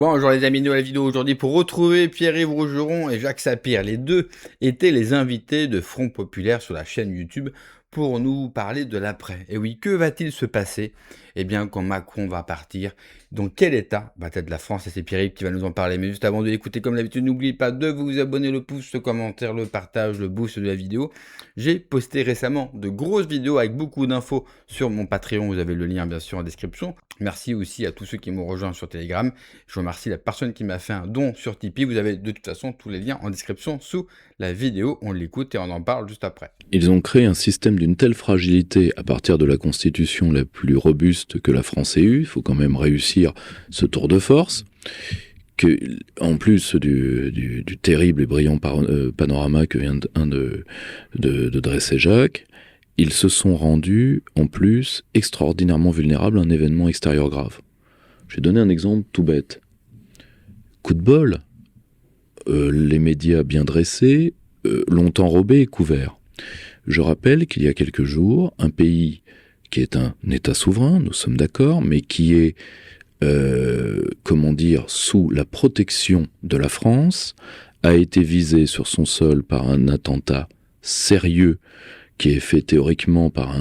Bonjour les amis, nouvelle vidéo aujourd'hui pour retrouver Pierre-Yves Rougeron et Jacques Sapir. Les deux étaient les invités de Front Populaire sur la chaîne YouTube pour nous parler de l'après. Et oui, que va-t-il se passer? Eh bien, quand Macron va partir, dans quel état va être la France? Et c'est Pierre-Yves qui va nous en parler. Mais juste avant de l'écouter, comme d'habitude, n'oubliez pas de vous abonner, le pouce, le commentaire, le partage, le boost de la vidéo. J'ai posté récemment de grosses vidéos avec beaucoup d'infos sur mon Patreon. Vous avez le lien bien sûr en description. Merci aussi à tous ceux qui m'ont rejoint sur Telegram. Je remercie la personne qui m'a fait un don sur Tipeee. Vous avez de toute façon tous les liens en description sous la vidéo. On l'écoute et on en parle juste après. Ils ont créé un système d'une telle fragilité à partir de la constitution la plus robuste que la France ait eue. Il faut quand même réussir ce tour de force. Que, en plus du terrible et brillant panorama que vient de dresser Jacques, ils se sont rendus en plus extraordinairement vulnérables à un événement extérieur grave. Je vais donner un exemple tout bête. Coup de bol, les médias bien dressés l'ont enrobé et couvert. Je rappelle qu'il y a quelques jours, un pays qui est un État souverain, nous sommes d'accord, mais qui est, sous la protection de la France, a été visé sur son sol par un attentat sérieux qui est fait théoriquement par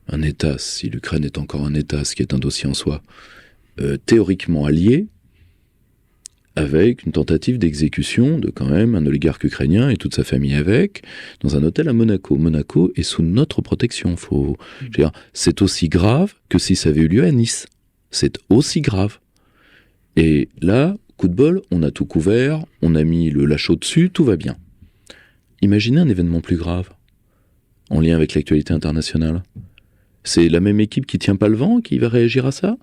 un État, si l'Ukraine est encore un État, ce qui est un dossier en soi, théoriquement allié, avec une tentative d'exécution de quand même un oligarque ukrainien et toute sa famille avec, dans un hôtel à Monaco. Monaco est sous notre protection. C'est aussi grave que si ça avait eu lieu à Nice. C'est aussi grave. Et là, coup de bol, on a tout couvert, on a mis le lachot dessus, tout va bien. Imaginez un événement plus grave, en lien avec l'actualité internationale. C'est la même équipe qui tient pas le vent qui va réagir à ça?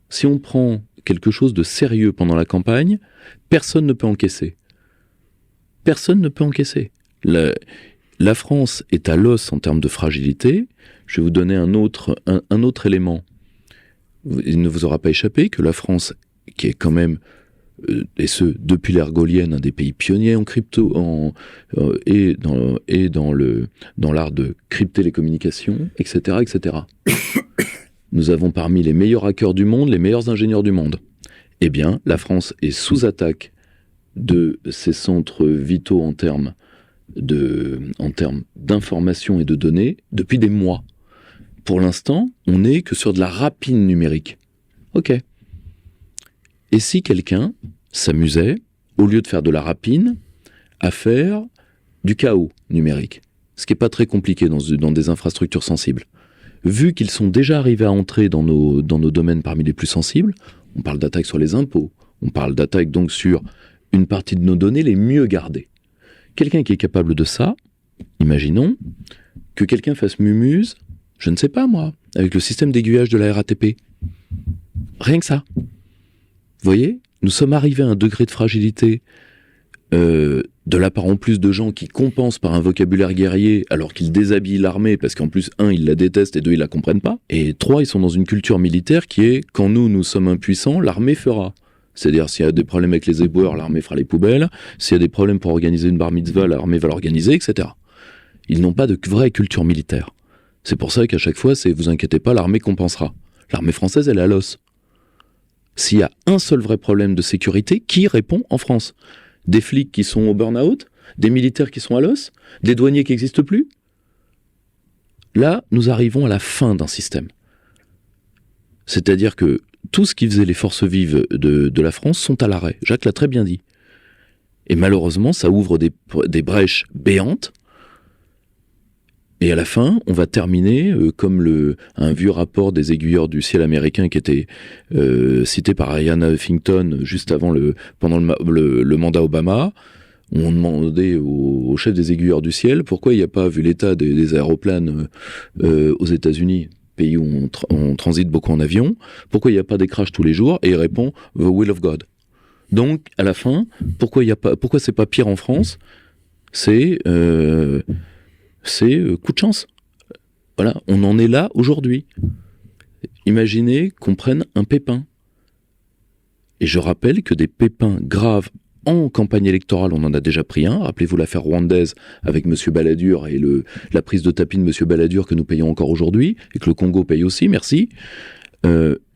Si on prend quelque chose de sérieux pendant la campagne, personne ne peut encaisser. Personne ne peut encaisser. La France est à l'os en termes de fragilité. Je vais vous donner un autre élément. Il ne vous aura pas échappé que la France, qui est quand même, et ce depuis l'ère gaulienne, un des pays pionniers en crypto, et dans l'art de crypter les communications, etc., etc. Nous avons parmi les meilleurs hackers du monde, les meilleurs ingénieurs du monde. Eh bien, la France est sous attaque de ses centres vitaux en termes d'information et de données depuis des mois. Pour l'instant, on n'est que sur de la rapine numérique. Ok. Et si quelqu'un s'amusait, au lieu de faire de la rapine, à faire du chaos numérique, ce qui n'est pas très compliqué dans des infrastructures sensibles. Vu qu'ils sont déjà arrivés à entrer dans nos domaines parmi les plus sensibles, on parle d'attaques sur les impôts, on parle d'attaques donc sur une partie de nos données les mieux gardées. Quelqu'un qui est capable de ça, imaginons que quelqu'un fasse mumuse, je ne sais pas moi, avec le système d'aiguillage de la RATP. Rien que ça. Vous voyez, nous sommes arrivés à un degré de fragilité de la part en plus de gens qui compensent par un vocabulaire guerrier alors qu'ils déshabillent l'armée parce qu'en plus, 1, ils la détestent et 2, ils la comprennent pas. Et 3, ils sont dans une culture militaire qui est quand nous sommes impuissants, l'armée fera. C'est-à-dire s'il y a des problèmes avec les éboueurs, l'armée fera les poubelles. S'il y a des problèmes pour organiser une bar mitzvah, l'armée va l'organiser, etc. Ils n'ont pas de vraie culture militaire. C'est pour ça qu'à chaque fois, c'est vous inquiétez pas, l'armée compensera. L'armée française, elle est à l'os. S'il y a un seul vrai problème de sécurité, qui répond en France? Des flics qui sont au burn-out, des militaires qui sont à l'os, des douaniers qui n'existent plus. Là, nous arrivons à la fin d'un système. C'est-à-dire que tout ce qui faisait les forces vives de la France sont à l'arrêt. Jacques l'a très bien dit. Et malheureusement, ça ouvre des brèches béantes. Et à la fin, on va terminer comme un vieux rapport des aiguilleurs du ciel américain qui était cité par Ariana Huffington juste pendant le mandat Obama. On demandait au chef des aiguilleurs du ciel pourquoi il n'y a pas, vu l'état des aéroplanes aux États-Unis, pays où on transite beaucoup en avion, pourquoi il n'y a pas des crashs tous les jours? Et il répond « The will of God ». Donc, à la fin, pourquoi c'est pas pire en France? C'est coup de chance. Voilà, on en est là aujourd'hui. Imaginez qu'on prenne un pépin. Et je rappelle que des pépins graves en campagne électorale, on en a déjà pris un. Rappelez-vous l'affaire rwandaise avec M. Balladur et la prise de tapis de M. Balladur que nous payons encore aujourd'hui, et que le Congo paye aussi, merci.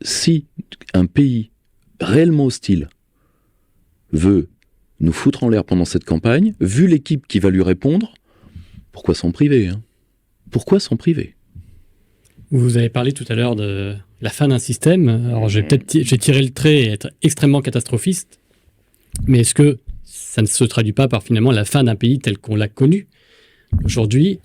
Si un pays réellement hostile veut nous foutre en l'air pendant cette campagne, vu l'équipe qui va lui répondre, pourquoi s'en priver, hein? Pourquoi s'en priver? Vous avez parlé tout à l'heure de la fin d'un système. Alors, j'ai tiré le trait et être extrêmement catastrophiste. Mais est-ce que ça ne se traduit pas par finalement la fin d'un pays tel qu'on l'a connu? Aujourd'hui,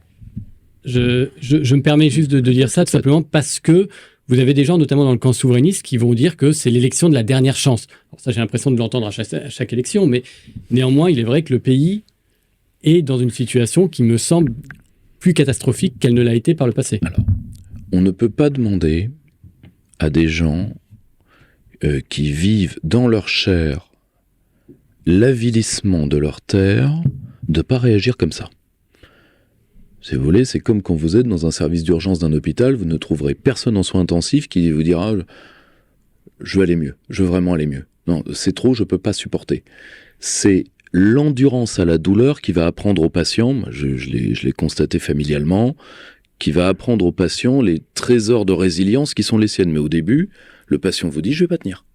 je me permets juste de dire ça tout simplement parce que vous avez des gens, notamment dans le camp souverainiste, qui vont dire que c'est l'élection de la dernière chance. Alors ça, j'ai l'impression de l'entendre à chaque élection, mais néanmoins, il est vrai que le pays est dans une situation qui me semble plus catastrophique qu'elle ne l'a été par le passé. Alors, on ne peut pas demander à des gens qui vivent dans leur chair l'avilissement de leur terre de ne pas réagir comme ça. Si vous voulez, c'est comme quand vous êtes dans un service d'urgence d'un hôpital, vous ne trouverez personne en soins intensifs qui vous dira « je veux aller mieux, je veux vraiment aller mieux ». Non, c'est trop, je ne peux pas supporter. C'est l'endurance à la douleur qui va apprendre aux patients, je l'ai constaté familialement, qui va apprendre aux patients les trésors de résilience qui sont les siennes. Mais au début, le patient vous dit « je ne vais pas tenir ».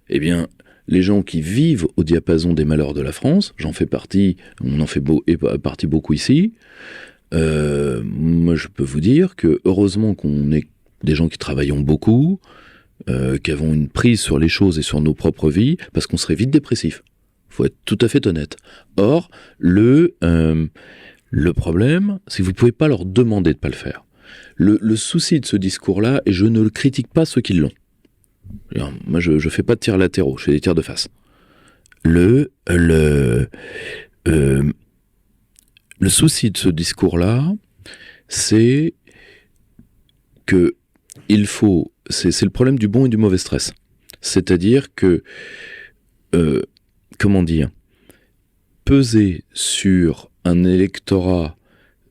Eh bien, les gens qui vivent au diapason des malheurs de la France, j'en fais partie, on en fait partie beaucoup ici, moi je peux vous dire que heureusement qu'on est des gens qui travaillons beaucoup, qui avons une prise sur les choses et sur nos propres vies, parce qu'on serait vite dépressif. Il faut être tout à fait honnête. Or, le problème, c'est que vous ne pouvez pas leur demander de ne pas le faire. Le souci de ce discours-là, et je ne le critique pas ceux qui l'ont. Moi, je ne fais pas de tirs latéraux, je fais des tirs de face. Le souci de ce discours-là, c'est que c'est le problème du bon et du mauvais stress. C'est-à-dire que, peser sur un électorat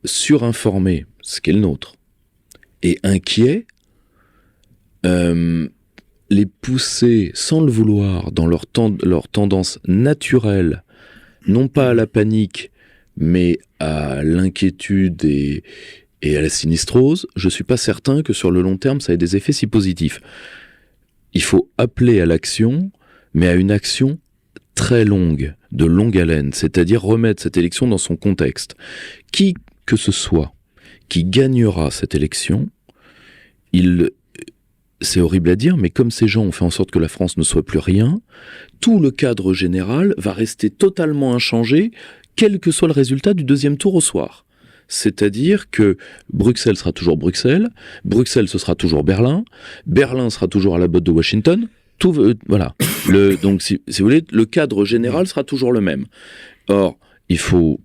surinformé, ce qui est le nôtre, et inquiet, les pousser sans le vouloir dans leur tendance naturelle, non pas à la panique, mais à l'inquiétude et à la sinistrose, je ne suis pas certain que sur le long terme, ça ait des effets si positifs. Il faut appeler à l'action, mais à une action très longue, de longue haleine, c'est-à-dire remettre cette élection dans son contexte. Qui que ce soit qui gagnera cette élection, c'est horrible à dire, mais comme ces gens ont fait en sorte que la France ne soit plus rien, tout le cadre général va rester totalement inchangé, quel que soit le résultat du deuxième tour au soir. C'est-à-dire que Bruxelles sera toujours Bruxelles, Bruxelles ce sera toujours Berlin, Berlin sera toujours à la botte de Washington, voilà. Donc si vous voulez, le cadre général sera toujours le même. Or, il faut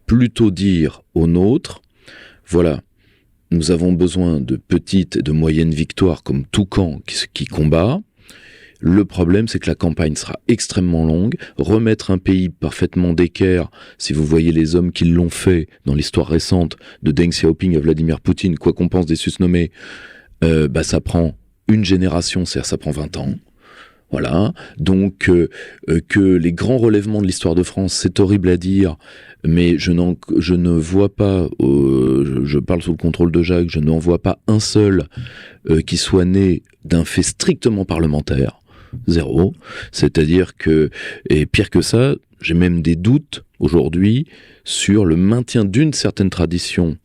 plutôt dire aux nôtres, voilà, nous avons besoin de petites et de moyennes victoires comme tout camp qui combat. Le problème, c'est que la campagne sera extrêmement longue. Remettre un pays parfaitement d'équerre, si vous voyez les hommes qui l'ont fait dans l'histoire récente, de Deng Xiaoping à Vladimir Poutine, quoi qu'on pense des susnommés, ça prend une génération, c'est-à-dire ça prend 20 ans. Voilà. Donc, que les grands relèvements de l'histoire de France, c'est horrible à dire, mais je ne vois pas, je parle sous le contrôle de Jacques, je n'en vois pas un seul qui soit né d'un fait strictement parlementaire. Zéro. C'est-à-dire que, et pire que ça, j'ai même des doutes aujourd'hui sur le maintien d'une certaine tradition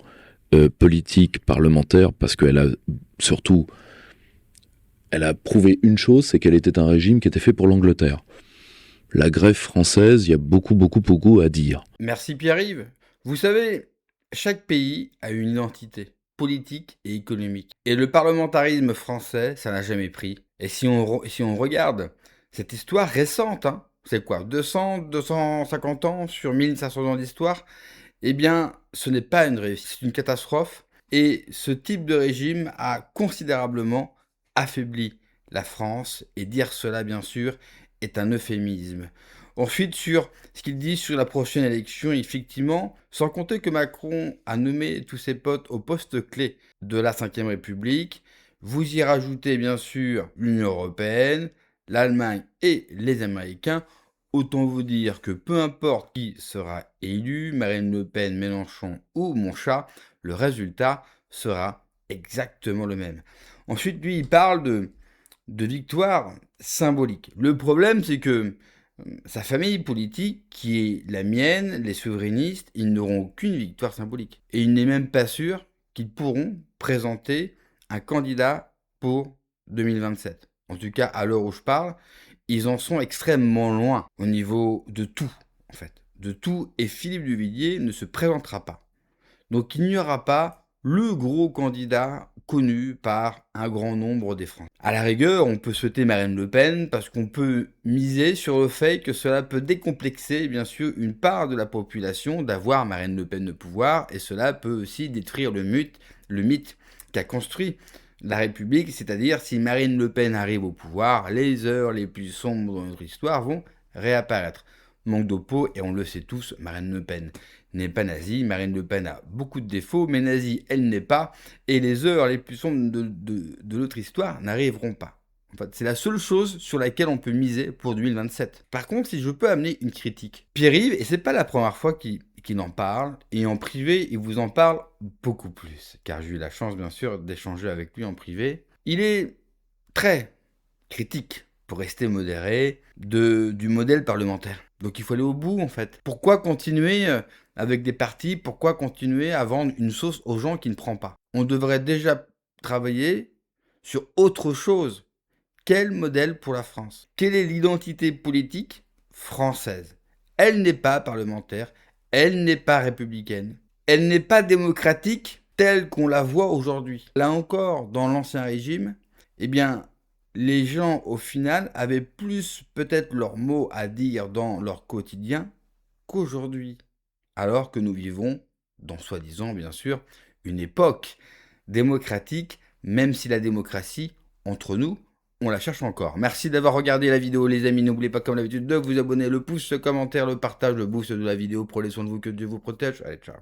politique parlementaire, parce qu'elle a surtout, elle a prouvé une chose, c'est qu'elle était un régime qui était fait pour l'Angleterre. La greffe française, il y a beaucoup à dire. Merci Pierre-Yves. Vous savez, chaque pays a une identité politique et économique. Et le parlementarisme français, ça n'a jamais pris. Et si on regarde cette histoire récente, c'est quoi, 250 ans sur 1500 ans d'histoire? Eh bien, ce n'est pas une réussite, c'est une catastrophe. Et ce type de régime a considérablement affaibli la France. Et dire cela, bien sûr, est un euphémisme. Ensuite, sur ce qu'il dit sur la prochaine élection, effectivement, sans compter que Macron a nommé tous ses potes aux postes clés de la Ve République, vous y rajoutez bien sûr l'Union européenne, l'Allemagne et les Américains. Autant vous dire que peu importe qui sera élu, Marine Le Pen, Mélenchon ou Monchat, le résultat sera exactement le même. Ensuite, lui, il parle de victoire symbolique. Le problème, c'est que sa famille politique, qui est la mienne, les souverainistes, ils n'auront aucune victoire symbolique. Et il n'est même pas sûr qu'ils pourront présenter un candidat pour 2027. En tout cas, à l'heure où je parle, ils en sont extrêmement loin au niveau de tout, en fait. De tout, et Philippe de Villiers ne se présentera pas. Donc il n'y aura pas le gros candidat connu par un grand nombre des Français. À la rigueur, on peut souhaiter Marine Le Pen parce qu'on peut miser sur le fait que cela peut décomplexer bien sûr une part de la population d'avoir Marine Le Pen au pouvoir, et cela peut aussi détruire le mythe qu'a construit la République, c'est-à-dire si Marine Le Pen arrive au pouvoir, les heures les plus sombres de notre histoire vont réapparaître. Manque de peau, et on le sait tous, Marine Le Pen n'est pas nazie. Marine Le Pen a beaucoup de défauts, mais nazie, elle n'est pas. Et les heures les plus sombres de notre histoire n'arriveront pas. En fait, c'est la seule chose sur laquelle on peut miser pour 2027. Par contre, si je peux amener une critique. Pierre-Yves, et c'est pas la première fois qu'il en parle, et en privé, il vous en parle beaucoup plus, car j'ai eu la chance, bien sûr, d'échanger avec lui en privé. Il est très critique, pour rester modéré, du modèle parlementaire. Donc il faut aller au bout, en fait. Pourquoi continuer avec des partis? Pourquoi continuer à vendre une sauce aux gens qui ne prennent pas? On devrait déjà travailler sur autre chose. Quel modèle pour la France? Quelle est l'identité politique française? Elle n'est pas parlementaire, elle n'est pas républicaine, elle n'est pas démocratique telle qu'on la voit aujourd'hui. Là encore, dans l'Ancien Régime, eh bien, les gens, au final, avaient plus peut-être leurs mots à dire dans leur quotidien qu'aujourd'hui. Alors que nous vivons, dans soi-disant, bien sûr, une époque démocratique, même si la démocratie, entre nous, on la cherche encore. Merci d'avoir regardé la vidéo, les amis. N'oubliez pas, comme d'habitude, de vous abonner, le pouce, le commentaire, le partage, le boost de la vidéo. Prenez soin de vous, que Dieu vous protège. Allez, ciao.